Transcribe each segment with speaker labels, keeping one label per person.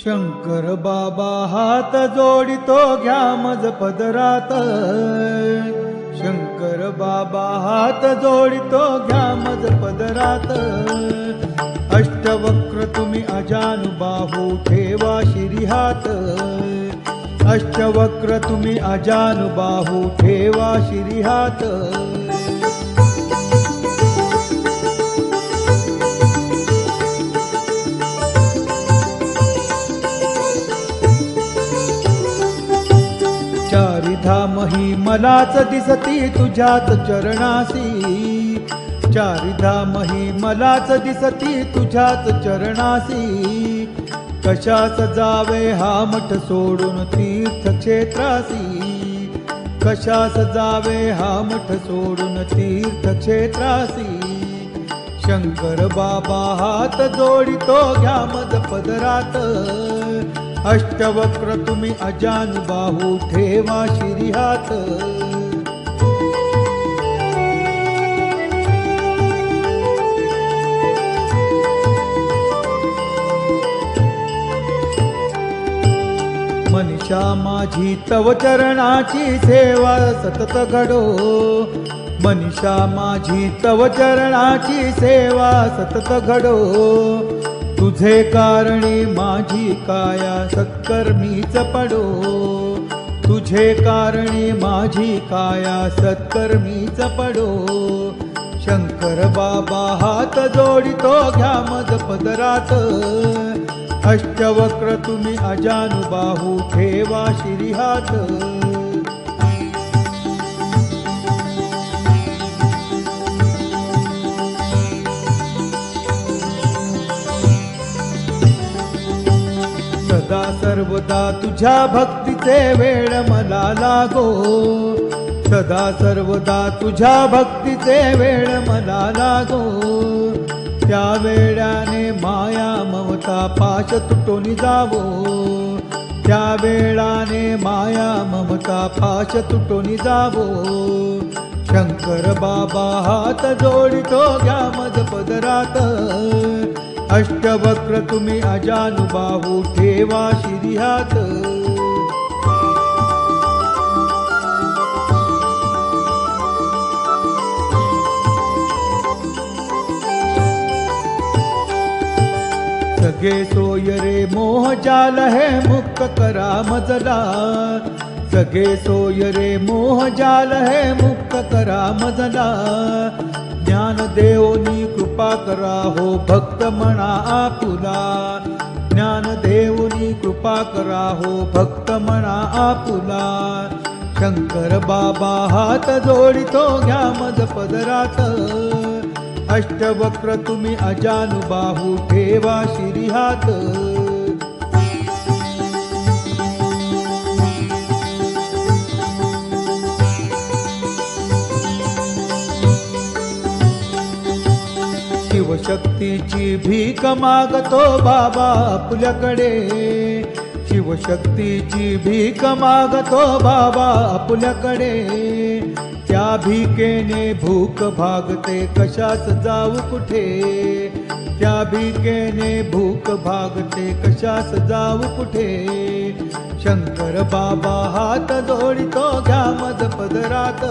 Speaker 1: शंकर बाबा हात जोडितो घ्या मज पदरात। शंकर बाबा हात जोडितो घ्या मज पदरात। अष्टवक्र तुम्ही अजानुबाहू ठेवा शिरी हात। अष्टवक्र तुम्ही अजानुबाहू ठेवा शिरी हात। चारिधाम ही मलाच दिसती तुझ्याच चरणासी। चारिधाम ही मलाच दिसती तुझ्याच चरणासी। कशास जावे हा मठ सोडून तीर्थक्षेत्रासी। कशास जावे हा मठ सोडून तीर्थक्षेत्रासी। शंकर बाबा हात जोडितो घ्या मज पदरात। अष्टवक्र तुम्ही अजानुबाहू ठेवा शिरी हात। मनीषा माझी तव चरणाची सेवा सतत घडो। मनीषा माझी तव चरणाची सेवा सतत घडो। तुझे कारणे माझी काया सत्कर्मीच पडो। तुझे कारणे माझी काया सत्कर्मीच पडो। शंकर बाबा हात जोडितो घ्या मज पदरात। अष्टवक्र तुम्ही अजानुबाहू ठेवा शिरी हात। सदा सर्वदा तुझ्या भक्तीचे वेळ मला लागो। सदा सर्वदा तुझ्या भक्तीचे वेळ मला लागो। त्या वेळाने माया ममता पाश तुटून जावो। त्या वेळाने माया ममता पाश तुटून जावो। शंकर बाबा हात जोडितो घ्या मज पदरात। अष्टवक्र तुम्ही अजानुबाहू ठेवा शिरी हात। सगे सोय रे मोह जाल है मुक्त करा मजला। सगे सोय रे मोह जाल है मुक्त करा मजला। ज्ञान देवनी कृपा करा हो भक्त म्हणा आपुला। ज्ञान देवनी कृपा करा हो भक्त म्हणा आपुला। शंकर बाबा हात जोडितो घ्या मज पदरात। अष्टवक्र तुम्ही अजानुबाहू ठेवा शिरी हात। शिवशक्तीची भीक मागतो बाबा आपल्याकडे। शिवशक्तीची भीक मागतो बाबा आपल्याकडे। त्या भीकेने भूक भागते कशास जाऊ कुठे। त्या भीकेने भूक भागते कशास जाऊ कुठे। शंकर बाबा हात जोडितो घ्या मज पदरात।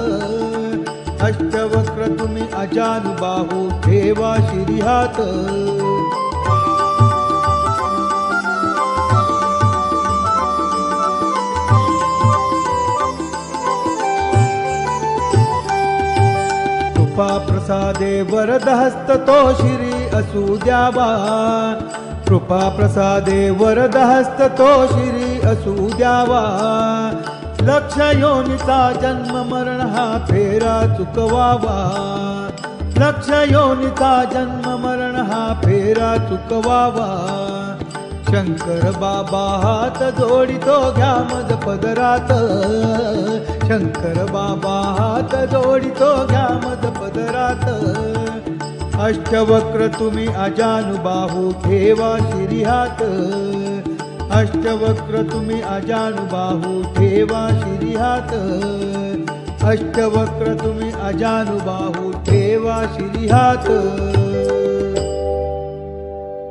Speaker 1: अष्टवक्र तुम्ही अजानुबाहू ठेवा शिरी हात। कृपा प्रसादे वरद हस्त तो शिरी असू द्यावा। कृपा प्रसादे वरद हस्त तो शिरी असू द्यावा। लक्ष योनीचा जन्म मरण हा फेरा चुकवावा। लक्ष योनीचा जन्म मरण हा फेरा चुकवावा। शंकर बाबा हात जोडितो घ्या मज पदरात। शंकर बाबा हात जोडितो घ्या मज पदरात। अष्टवक्र तुम्ही अजानुबाहू ठेवा शिरी हात। अष्टवक्र तुम्ही अजानुबाहू ठेवा शिरी हात। अष्टवक्र तुम्ही अजानुबाहू ठेवा शिरी हात।